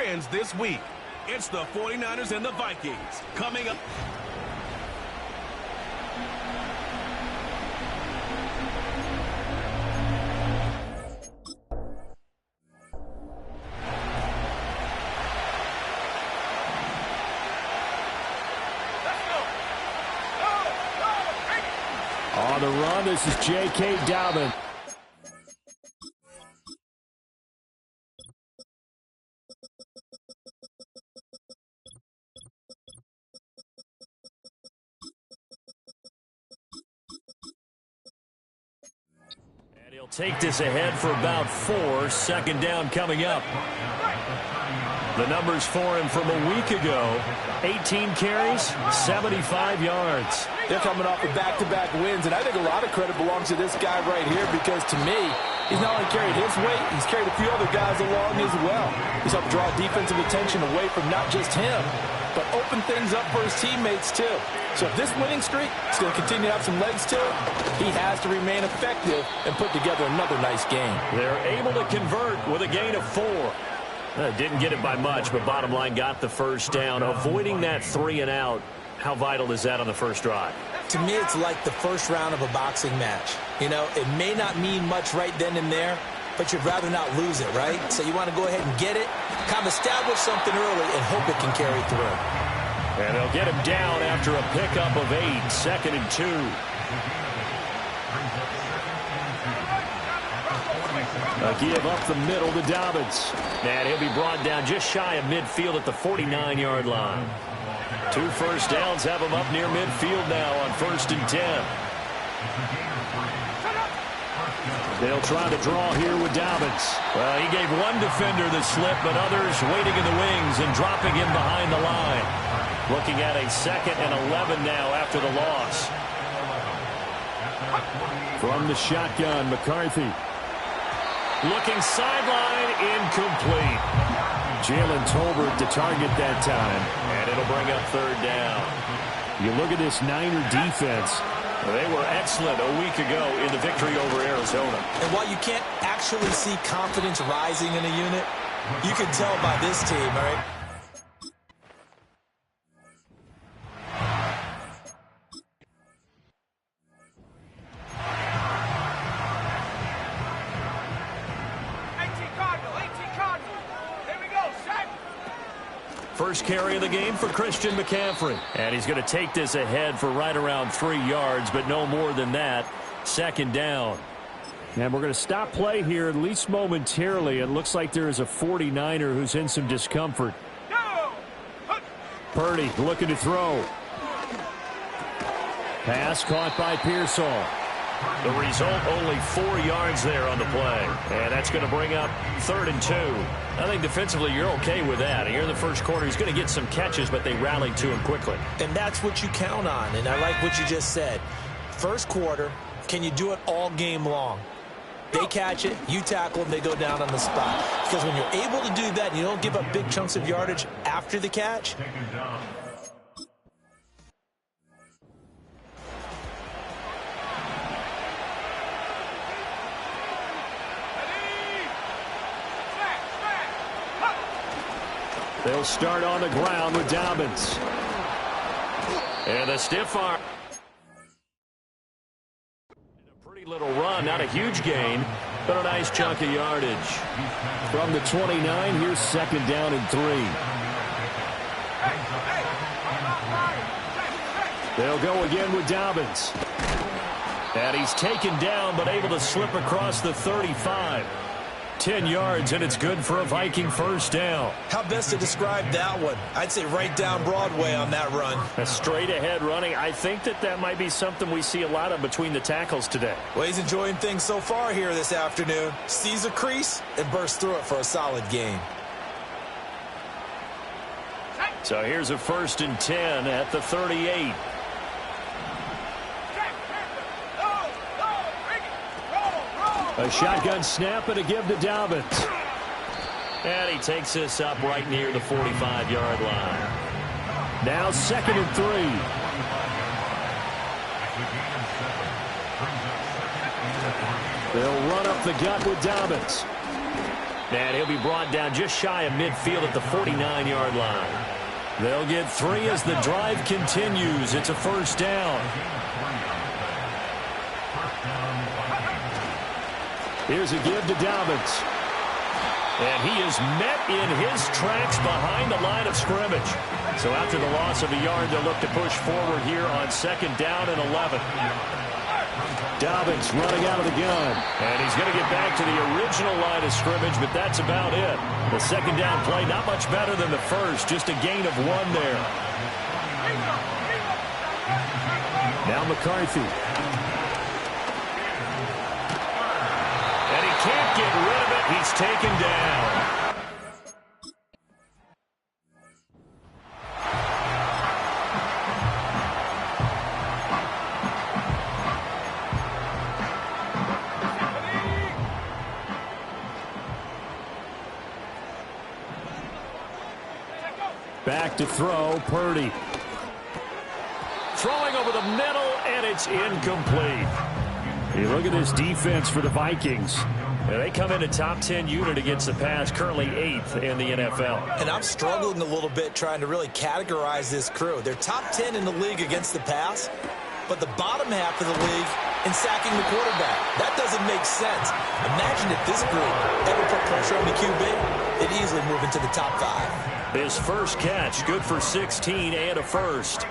wins this week. It's the 49ers and the Vikings coming up. On the run, this is J.K. Dobbins. And he'll take this ahead for about 4. Second down coming up. The numbers for him from a week ago: 18 carries, 75 yards. They're coming off of back-to-back wins, and I think a lot of credit belongs to this guy right here because, to me, he's not only carried his weight, he's carried a few other guys along as well. He's helped draw defensive attention away from not just him, but open things up for his teammates, too. So if this winning streak is going to continue to have some legs to it, he has to remain effective and put together another nice game. They're able to convert with a gain of 4. Didn't get it by much, but bottom line got the first down. Avoiding that 3 and out, how vital is that on the first drive? To me, it's like the first round of a boxing match. You know, it may not mean much right then and there, but you'd rather not lose it, right? So you want to go ahead and get it, kind of establish something early, and hope it can carry through. And they'll get him down after a pickup of 8, 2nd and 2. A give up the middle to Dobbins. And he'll be brought down just shy of midfield at the 49-yard line. 2 first downs have him up near midfield now on 1st and 10. They'll try to draw here with Dobbins. Well, he gave one defender the slip, but others waiting in the wings and dropping him behind the line. Looking at a 2nd and 11 now after the loss. From the shotgun, McCarthy. Looking sideline, incomplete. Jalen Tolbert to target that time. And it'll bring up 3rd down. You look at this Niner defense. They were excellent a week ago in the victory over Arizona. And while you can't actually see confidence rising in a unit, you can tell by this team, all right? First carry of the game for Christian McCaffrey. And he's going to take this ahead for right around 3 yards, but no more than that. 2nd down. And we're going to stop play here, at least momentarily. It looks like there is a 49er who's in some discomfort. Purdy looking to throw. Pass caught by Pearsall. The result, only 4 yards there on the play. And that's going to bring up 3rd and 2. I think defensively you're okay with that. Here in the first quarter, he's going to get some catches, but they rallied to him quickly. And that's what you count on. And I like what you just said. First quarter, can you do it all game long? They catch it, you tackle them, they go down on the spot. Because when you're able to do that, and you don't give up big chunks of yardage after the catch. They'll start on the ground with Dobbins. And a stiff arm. A pretty little run, not a huge gain, but a nice chunk of yardage. From the 29, here's 2nd down and 3. They'll go again with Dobbins. And he's taken down, but able to slip across the 35. 10 yards, and it's good for a Viking first down. How best to describe that one? I'd say right down Broadway on that run. A straight-ahead running. I think that might be something we see a lot of between the tackles today. Well, he's enjoying things so far here this afternoon. Sees a crease and bursts through it for a solid gain. So here's a 1st and 10 at the 38. A shotgun snap and a give to Dobbins. And he takes this up right near the 45-yard line. Now 2nd and 3. They'll run up the gut with Dobbins. And he'll be brought down just shy of midfield at the 49-yard line. They'll get 3 as the drive continues. It's a first down. Here's a give to Dobbins. And he is met in his tracks behind the line of scrimmage. So after the loss of a yard, they'll look to push forward here on second down and 11. Dobbins running out of the gun. And he's going to get back to the original line of scrimmage, but that's about it. The second down play, not much better than the first, just a gain of 1 there. Now McCarthy. And he can't get rid of it. He's taken down. Back to throw, Purdy. Throwing over the middle, and it's incomplete. Hey, look at this defense for the Vikings. They come in a top 10 unit against the pass, currently 8th in the NFL. And I'm struggling a little bit trying to really categorize this crew. They're top 10 in the league against the pass, but the bottom half of the league in sacking the quarterback. That doesn't make sense. Imagine if this group ever put pressure on the QB, they'd easily move into the top 5. His first catch, good for 16 and a first.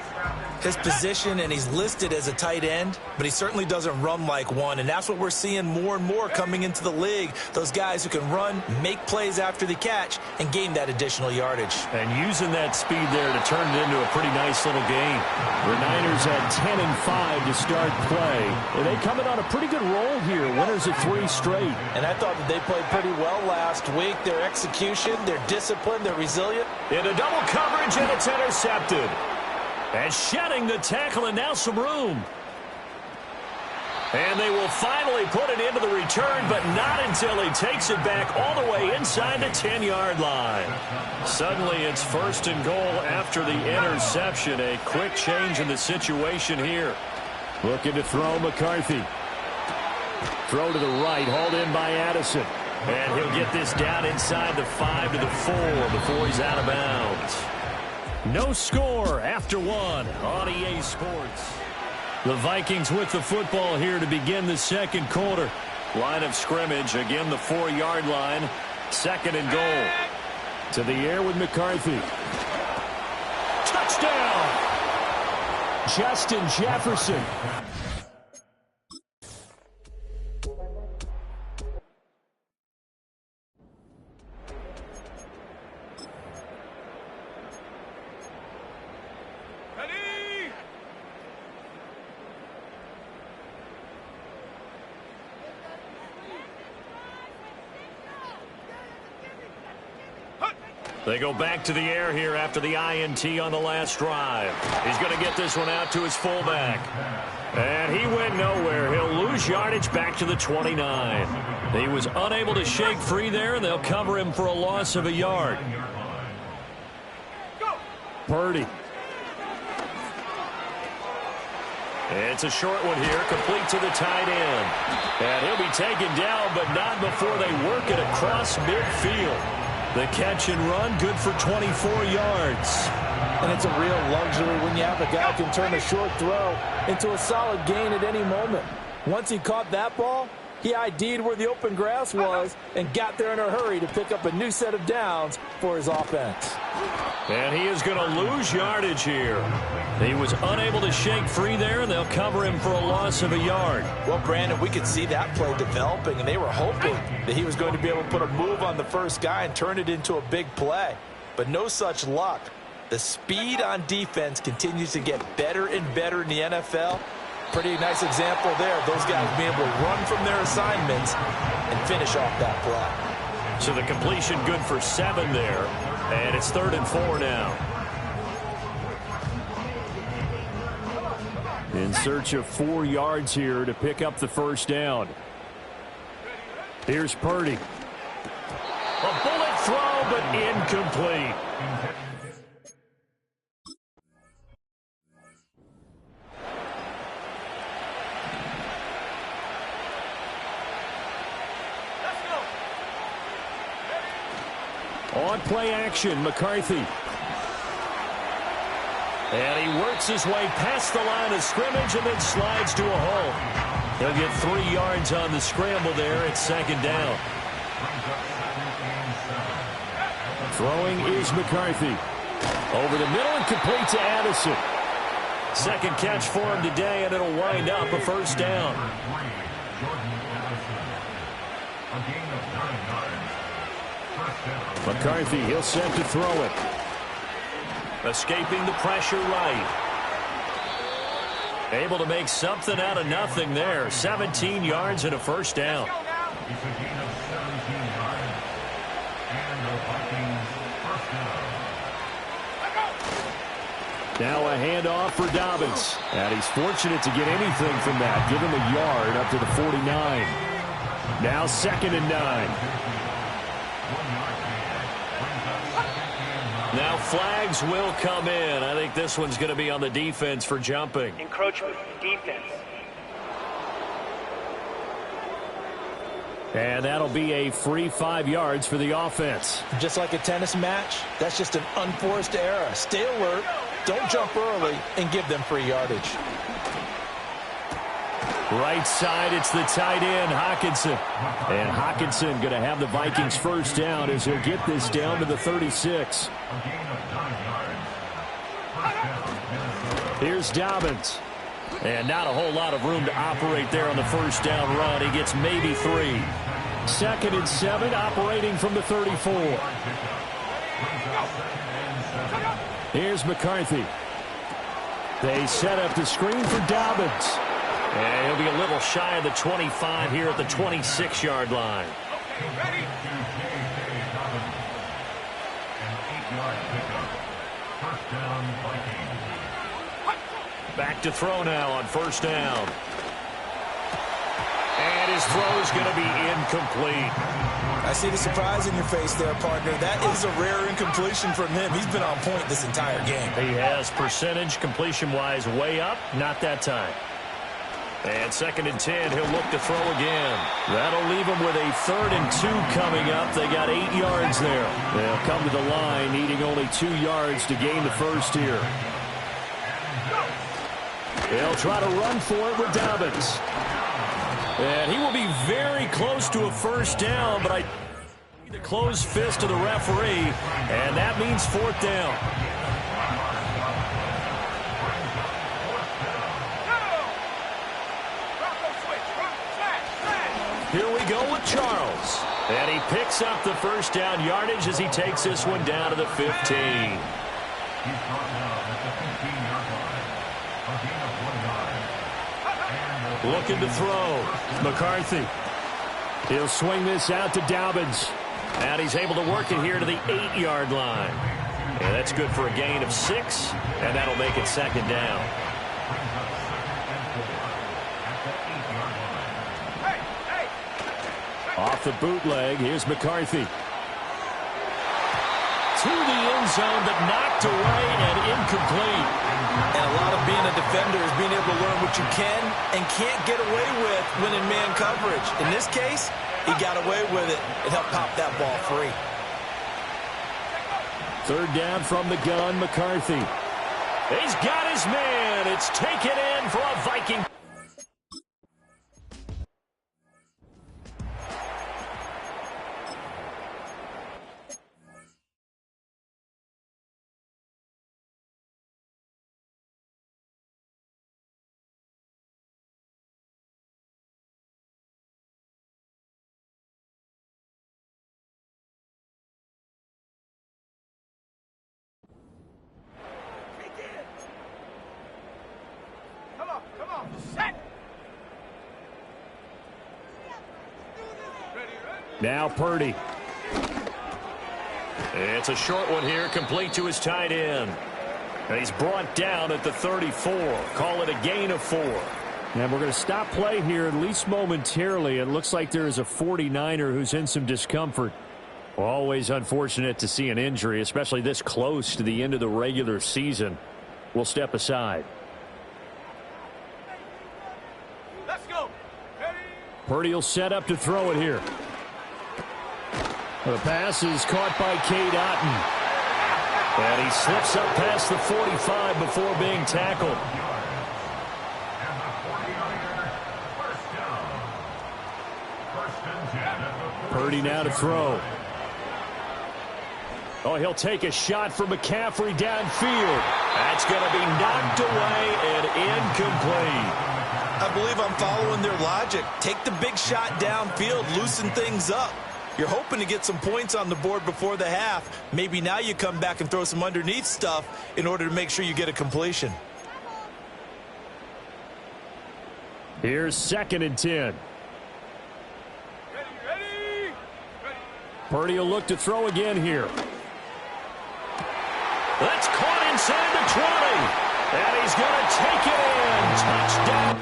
His position, and he's listed as a tight end, but he certainly doesn't run like one, and that's what we're seeing more and more coming into the league. Those guys who can run, make plays after the catch, and gain that additional yardage. And using that speed there to turn it into a pretty nice little game. The Niners at 10-5 to start play. And they come in on a pretty good roll here, winners of 3 straight. And I thought that they played pretty well last week. Their execution, their discipline, they're resilient. Into double coverage, and it's intercepted. And shedding the tackle, and now some room. And they will finally put it into the return, but not until he takes it back all the way inside the 10-yard line. Suddenly it's first and goal after the interception. A quick change in the situation here. Looking to throw McCarthy. Throw to the right, hauled in by Addison. And he'll get this down inside the 5 to the 4 before he's out of bounds. No score after 1 on EA Sports. The Vikings with the football here to begin the second quarter. Line of scrimmage, again the 4-yard line. Second and goal. To the air with McCarthy. Touchdown! Justin Jefferson. They go back to the air here after the INT on the last drive. He's going to get this one out to his fullback. And he went nowhere. He'll lose yardage back to the 29. He was unable to shake free there, and they'll cover him for a loss of a yard. Purdy. It's a short one here, complete to the tight end. And he'll be taken down, but not before they work it across midfield. The catch and run, good for 24 yards. And it's a real luxury when you have a guy who can turn a short throw into a solid gain at any moment. Once he caught that ball, he ID'd where the open grass was and got there in a hurry to pick up a new set of downs for his offense. And he is going to lose yardage here. He was unable to shake free there, and they'll cover him for a loss of a yard. Well, Brandon, we could see that play developing, and they were hoping that he was going to be able to put a move on the first guy and turn it into a big play. But no such luck. The speed on defense continues to get better and better in the NFL. Pretty nice example there. Those guys being able to run from their assignments and finish off that play. So the completion good for 7 there. And it's 3rd and 4 now. In search of 4 yards here to pick up the first down. Here's Purdy. A bullet throw, but incomplete. action. McCarthy. And he works his way past the line of scrimmage and then slides to a hole. He'll get 3 yards on the scramble there. It's second down. Throwing is McCarthy. Over the middle and complete to Addison. Second catch for him today, and it'll wind up a first down. McCarthy, he'll set to throw it. Escaping the pressure right. Able to make something out of nothing there. 17 yards and a first down. Now a handoff for Dobbins. And he's fortunate to get anything from that. Give him a yard up to the 49. Now 2nd and 9. Now flags will come in. I think this one's going to be on the defense for jumping. Encroachment, defense. And that'll be a free 5 yards for the offense. Just like a tennis match, that's just an unforced error. Stay alert, don't jump early, and give them free yardage. Right side, it's the tight end, Hockenson. And Hockenson going to have the Vikings first down as he'll get this down to the 36. Here's Dobbins. And not a whole lot of room to operate there on the first down run. He gets maybe 3. 2nd and 7, operating from the 34. Here's McCarthy. They set up the screen for Dobbins. And he'll be a little shy of the 25 here at the 26-yard line. Back to throw now on first down. And his throw is going to be incomplete. I see the surprise in your face there, partner. That is a rare incompletion from him. He's been on point this entire game. He has percentage completion-wise way up. Not that time. And 2nd and 10, he'll look to throw again. That'll leave him with a 3rd and 2 coming up. They got 8 yards there. They'll come to the line, needing only 2 yards to gain the first here. They'll try to run for it with Dobbins. And he will be very close to a first down, but I need the closed fist of the referee, and that means 4th down. Here we go with Charles. And he picks up the first down yardage as he takes this one down to the 15. Looking to throw. McCarthy. He'll swing this out to Dobbins. And he's able to work it here to the 8-yard line. And that's good for a gain of 6. And that'll make it 2nd down. Off the bootleg, here's McCarthy. To the end zone, but knocked away and incomplete. And a lot of being a defender is being able to learn what you can and can't get away with when in man coverage. In this case, he got away with it and helped pop that ball free. 3rd down from the gun, McCarthy. He's got his man. It's taken in for a Viking. Now Purdy. It's a short one here, complete to his tight end. And he's brought down at the 34. Call it a gain of 4. And we're going to stop play here, at least momentarily. It looks like there is a 49er who's in some discomfort. Always unfortunate to see an injury, especially this close to the end of the regular season. We'll step aside. Let's go. Purdy will set up to throw it here. The pass is caught by Cade Otton. And he slips up past the 45 before being tackled. Purdy now to throw. Oh, he'll take a shot from McCaffrey downfield. That's going to be knocked away and incomplete. I believe I'm following their logic. Take the big shot downfield, loosen things up. You're hoping to get some points on the board before the half. Maybe now you come back and throw some underneath stuff in order to make sure you get a completion. Here's 2nd and 10. Purdy will look to throw again here. That's caught inside the 20. And he's going to take it in. Touchdown.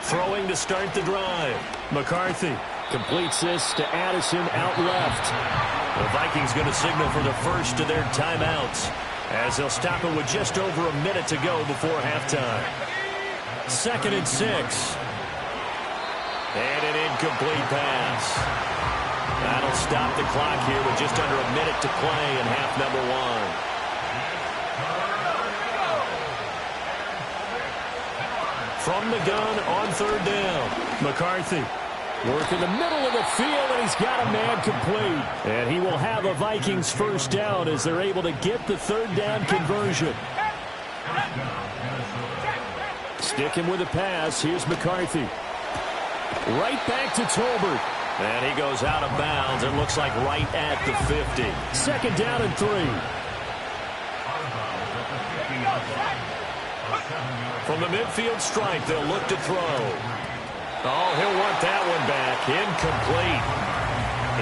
Throwing to start the drive. McCarthy completes this to Addison out left. The Vikings going to signal for the first of their timeouts as they'll stop it with just over a minute to go before halftime. 2nd and 6. And an incomplete pass. That'll stop the clock here with just under a minute to play in half number 1. From the gun on 3rd down. McCarthy working the middle of the field, and he's got a man complete. And he will have a Vikings first down as they're able to get the 3rd down conversion. Sticking with the pass, here's McCarthy. Right back to Tolbert. And he goes out of bounds and looks like right at the 50. 2nd down and 3. From the midfield stripe, they'll look to throw. Oh, he'll want that one back. Incomplete.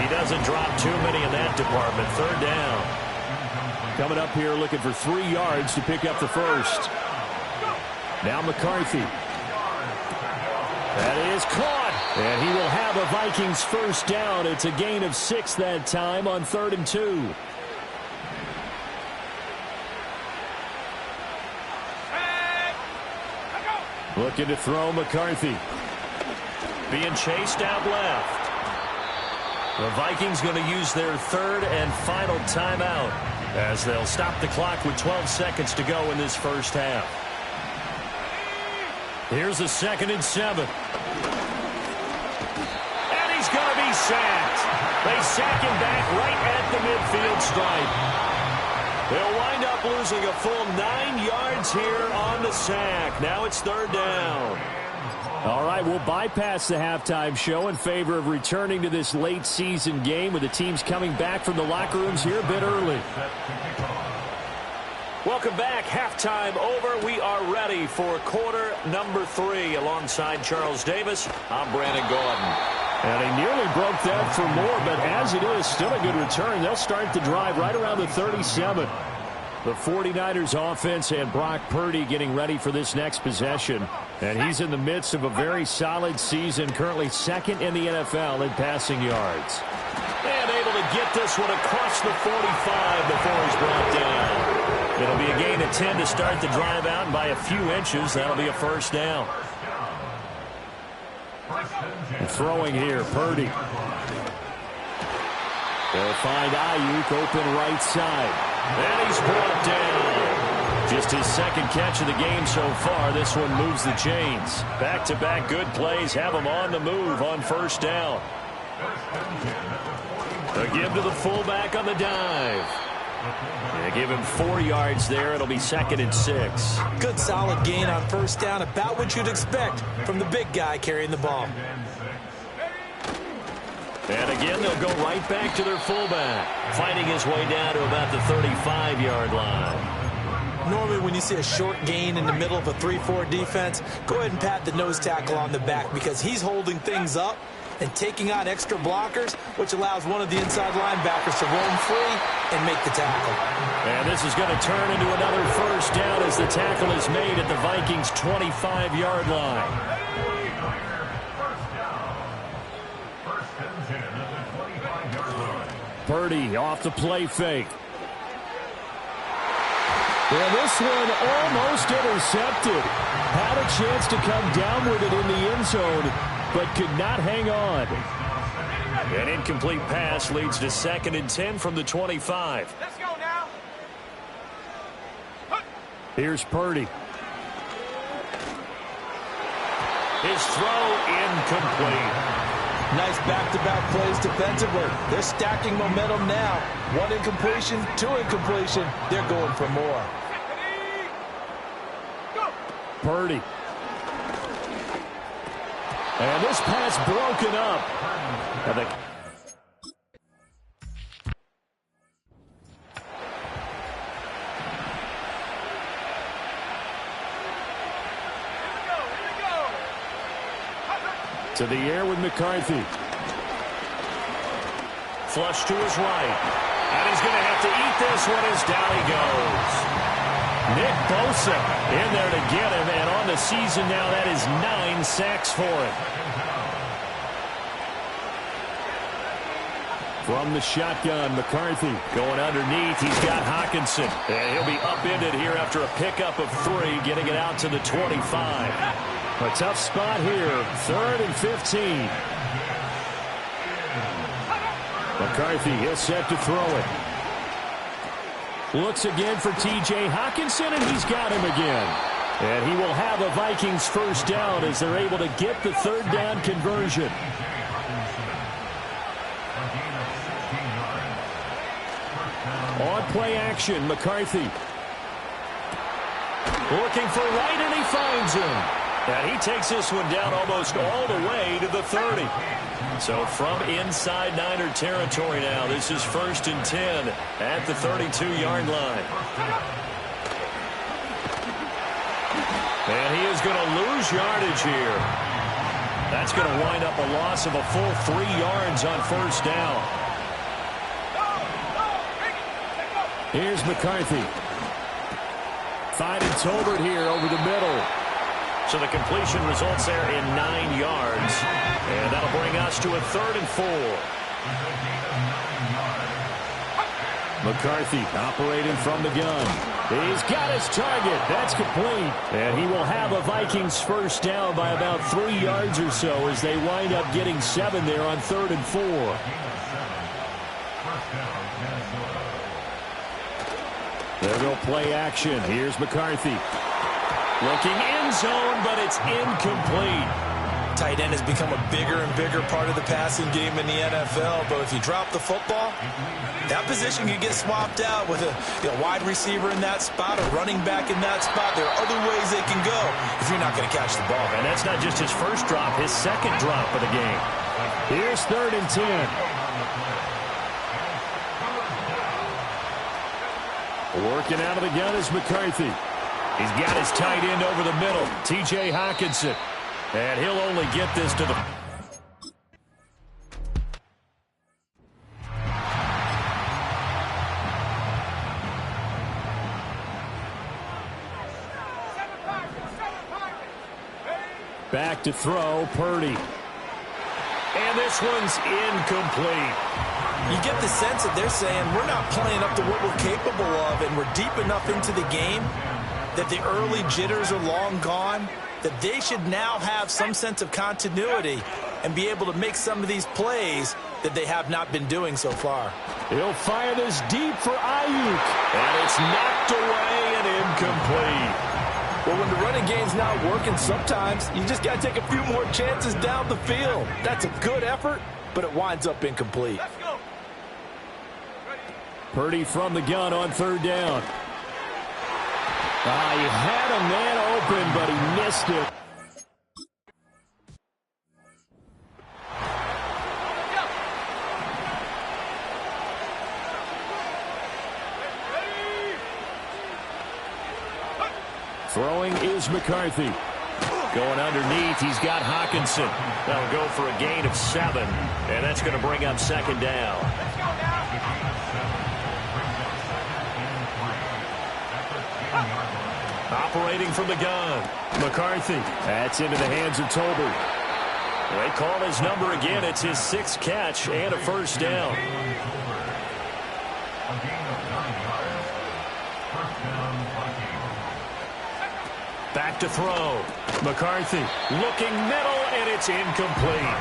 He doesn't drop too many in that department. 3rd down. Coming up here looking for 3 yards to pick up the first. Now McCarthy. That is caught. And he will have a Vikings first down. It's a gain of 6 that time on 3rd and 2. Looking to throw McCarthy. Being chased out left. The Vikings going to use their 3rd and final timeout as they'll stop the clock with 12 seconds to go in this first half. Here's a 2nd and 7. And he's going to be sacked. They sack him back right at the midfield stripe. They'll wind up losing a full 9 yards here on the sack. Now it's 3rd down. All right, we'll bypass the halftime show in favor of returning to this late season game with the teams coming back from the locker rooms here a bit early. Welcome back. Halftime over. We are ready for quarter number 3 alongside Charles Davis. I'm Brandon Gordon. And he nearly broke that for more, but as it is, still a good return. They'll start the drive right around the 37. The 49ers offense and Brock Purdy getting ready for this next possession. And he's in the midst of a very solid season, currently 2nd in the NFL in passing yards. And able to get this one across the 45 before he's brought down. It'll be a gain of 10 to start the drive out, and by a few inches, that'll be a first down. And throwing here, Purdy. They'll find Ayuk open right side. And he's brought down. Just his 2nd catch of the game so far. This one moves the chains. Back-to-back good plays have him on the move on 1st down. They'll give to the fullback on the dive. They give him 4 yards there. It'll be 2nd and 6. Good solid gain on 1st down. About what you'd expect from the big guy carrying the ball. And again, they'll go right back to their fullback, fighting his way down to about the 35-yard line. Normally, when you see a short gain in the middle of a 3-4 defense, go ahead and pat the nose tackle on the back because he's holding things up and taking on extra blockers, which allows one of the inside linebackers to roam free and make the tackle. And this is going to turn into another first down as the tackle is made at the Vikings' 25-yard line. Purdy off the play fake. And this one almost intercepted. Had a chance to come down with it in the end zone, but could not hang on. An incomplete pass leads to 2nd and 10 from the 25. Let's go now. Here's Purdy. His throw incomplete. Nice back-to-back plays defensively. They're stacking momentum now. 1 incompletion, 2 incompletion. They're going for more. Purdy. And this pass broken up. To the air with McCarthy. Flush to his right. And he's going to have to eat this one as down he goes. Nick Bosa in there to get him, and on the season now, that is 9 sacks for him. From the shotgun, McCarthy. Going underneath, he's got Hockenson. And he'll be upended here after a pickup of 3, getting it out to the 25. A tough spot here, 3rd and 15. McCarthy, he'll set to throw it. Looks again for T.J. Hockenson, and he's got him again. And he will have a Vikings first down as they're able to get the 3rd down conversion. On play action, McCarthy. Looking for Wright, and he finds him. And he takes this one down almost all the way to the 30. So from inside Niner territory now, this is 1st and 10 at the 32-yard line. And he is going to lose yardage here. That's going to wind up a loss of a full 3 yards on 1st down. Here's McCarthy. Finding Tolbert here over the middle. So the completion results there in 9 yards. And that'll bring us to a 3rd and 4. McCarthy operating from the gun. He's got his target. That's complete. And he will have a Vikings first down by about 3 yards or so as they wind up getting 7 there on 3rd and 4. They'll go play action. Here's McCarthy. Looking end zone, but it's incomplete. Tight end has become a bigger and bigger part of the passing game in the NFL, but if you drop the football, that position can get swapped out with a wide receiver in that spot, a running back in that spot. There are other ways they can go if you're not going to catch the ball. And that's not just his first drop, his 2nd drop of the game. Here's 3rd and 10. Working out of the gun is McCarthy. He's got his tight end over the middle, T.J. Hockenson. And he'll only get this to the... Back to throw, Purdy. And this one's incomplete. You get the sense that they're saying we're not playing up to what we're capable of, and we're deep enough into the game that the early jitters are long gone, that they should now have some sense of continuity and be able to make some of these plays that they have not been doing so far. He'll fire this deep for Ayuk. And it's knocked away and incomplete. Well, when the running game's not working, sometimes you just got to take a few more chances down the field. That's a good effort, but it winds up incomplete. Purdy from the gun on 3rd down. He had a man open, but he missed it. Throwing is McCarthy. Going underneath, he's got Hockenson. That'll go for a gain of 7, and that's going to bring up 2nd down. Operating from the gun, McCarthy. That's into the hands of Tolbert. They call his number again. It's his 6th catch and a first down. Back to throw. McCarthy looking middle, and it's incomplete.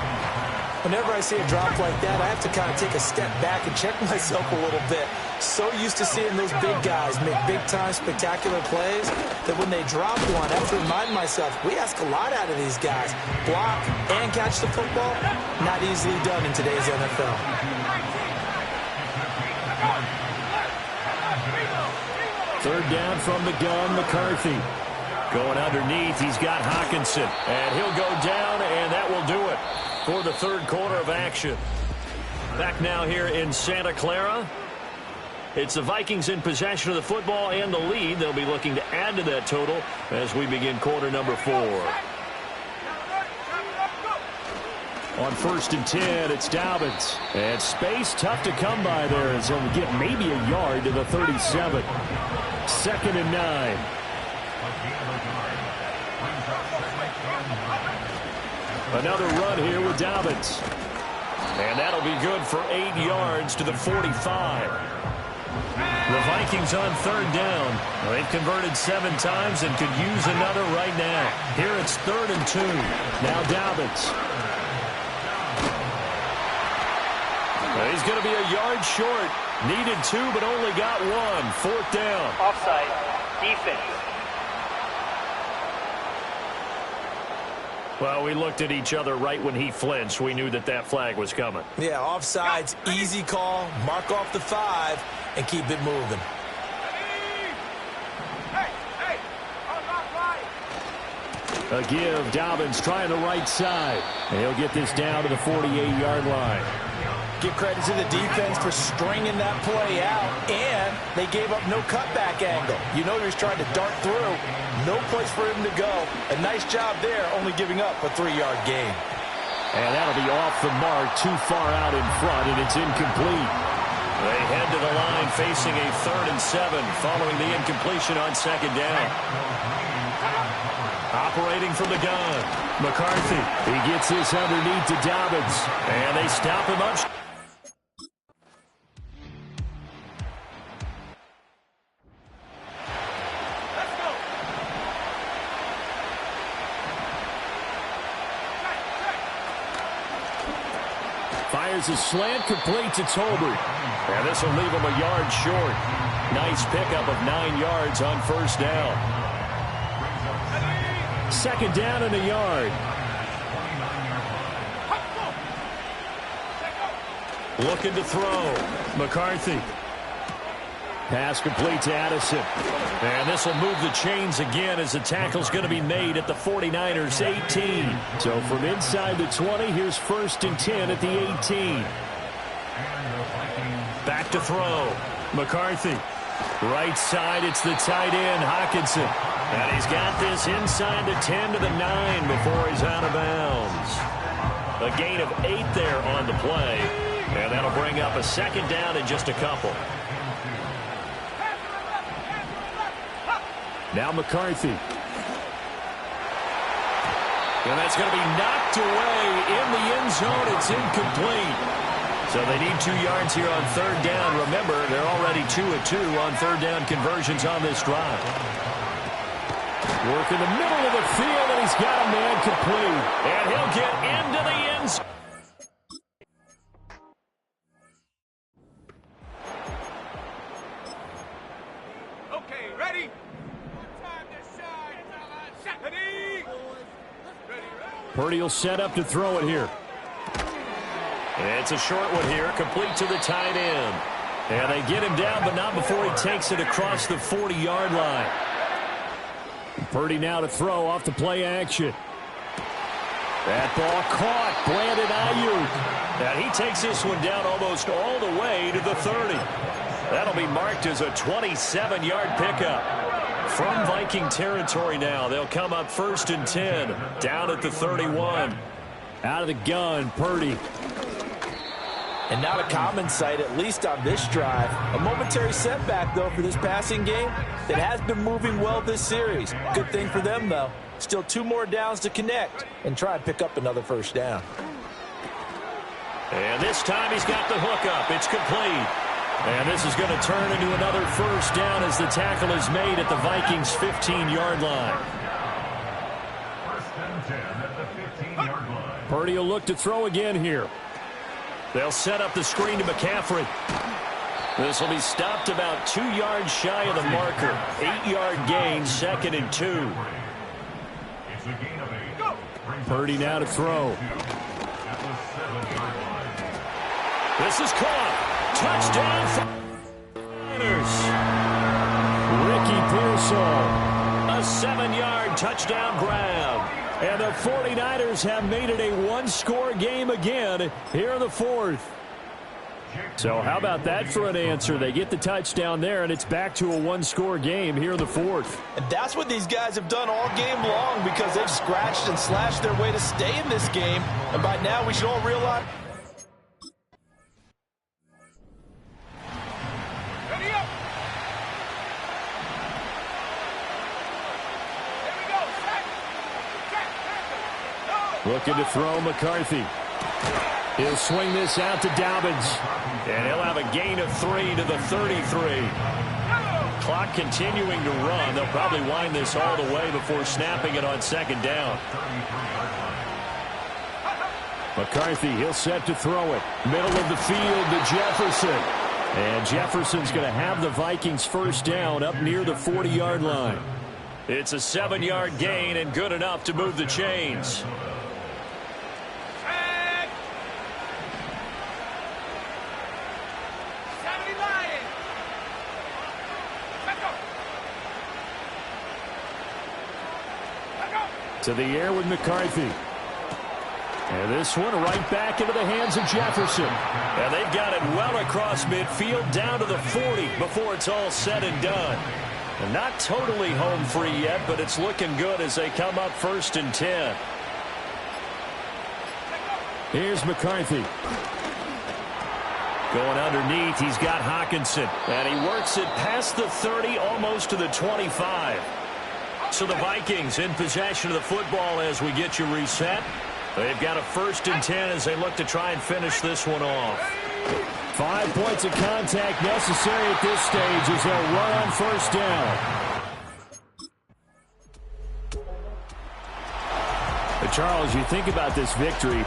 Whenever I see a drop like that, I have to kind of take a step back and check myself a little bit. So used to seeing those big guys make big-time spectacular plays that when they drop one, I have to remind myself, we ask a lot out of these guys. Block and catch the football, not easily done in today's NFL. Third down from the gun, McCarthy. Going underneath, he's got Hockenson. And he'll go down, and that will do it for the third quarter of action. Back now here in Santa Clara. It's the Vikings in possession of the football and the lead. They'll be looking to add to that total as we begin quarter number 4. On 1st and 10, it's Dobbins. And space tough to come by there as he'll get maybe a yard to the 37. 2nd and 9. Another run here with Dobbins. And that'll be good for 8 yards to the 45. The Vikings on 3rd down. They've converted 7 times and could use another right now. Here it's 3rd and 2. Now Dobbins. He's going to be a yard short. Needed 2, but only got 1. 4th down. Offside. Defense. Well, we looked at each other right when he flinched. We knew that that flag was coming. Yeah, offsides, easy call. Mark off the 5 and keep it moving. A give. Dobbins trying the right side. And he'll get this down to the 48-yard line. Give credit to the defense for stringing that play out, and they gave up no cutback angle. You know he was trying to dart through. No place for him to go. A nice job there, only giving up a 3-yard gain. And that'll be off the mark, too far out in front, and it's incomplete. They head to the line facing a 3rd and 7 following the incompletion on 2nd down. Operating from the gun, McCarthy. He gets this underneath to Dobbins. And they stop him up. Fires a slant, complete to Tolbert. And this will leave him a yard short. Nice pickup of 9 yards on 1st down. 2nd down and a yard. Looking to throw. McCarthy. Pass complete to Addison. And this will move the chains again as the tackle's going to be made at the 49ers 18. So from inside the 20, here's 1st and 10 at the 18. Back to throw. McCarthy. Right side, it's the tight end, Hockenson. And he's got this inside the 10 to the 9 before he's out of bounds. A gain of 8 there on the play. And that'll bring up a 2nd down in just a couple. Now McCarthy. And that's going to be knocked away in the end zone. It's incomplete. So they need 2 yards here on 3rd down. Remember, they're already 2 of 2 on 3rd down conversions on this drive. Work in the middle of the field, and he's got a man complete. And he'll get into the end zone. Okay, ready? Purdy will set up to throw it here. It's a short one here, complete to the tight end. And they get him down, but not before he takes it across the 40-yard line. Purdy now to throw off the play action. That ball caught. Brandon Ayuk. And he takes this one down almost all the way to the 30. That'll be marked as a 27-yard pickup. From Viking territory now, they'll come up 1st and 10, down at the 31. Out of the gun, Purdy. And not a common sight, at least on this drive. A momentary setback, though, for this passing game that has been moving well this series. Good thing for them, though. Still 2 more downs to connect and try and pick up another 1st down. And this time he's got the hook up. It's complete. And this is going to turn into another 1st down as the tackle is made at the Vikings' 15-yard line. Purdy will look to throw again here. They'll set up the screen to McCaffrey. This will be stopped about 2 yards shy of the marker. 8-yard gain, 2nd and 2. Purdy now to throw. This is caught. Touchdown for Ricky Pearsall. A 7-yard touchdown grab. And the 49ers have made it a one-score game again here in the 4th. So how about that for an answer? They get the touchdown there, and it's back to a one-score game here in the 4th. And that's what these guys have done all game long because they've scratched and slashed their way to stay in this game. And by now, we should all realize... Looking to throw McCarthy. He'll swing this out to Dobbins. And he'll have a gain of 3 to the 33. Clock continuing to run. They'll probably wind this all the way before snapping it on 2nd down. McCarthy, he'll set to throw it. Middle of the field to Jefferson. And Jefferson's going to have the Vikings first down up near the 40-yard line. It's a 7-yard gain and good enough to move the chains. To the air with McCarthy. And this one right back into the hands of Jefferson. And they've got it well across midfield down to the 40 before it's all said and done. And not totally home free yet, but it's looking good as they come up 1st and 10. Here's McCarthy. Going underneath, he's got Hockenson. And he works it past the 30, almost to the 25. So the Vikings in possession of the football as we get you reset. They've got a 1st and 10 as they look to try and finish this one off. 5 points of contact necessary at this stage as they'll run on 1st down. But Charles, you think about this victory.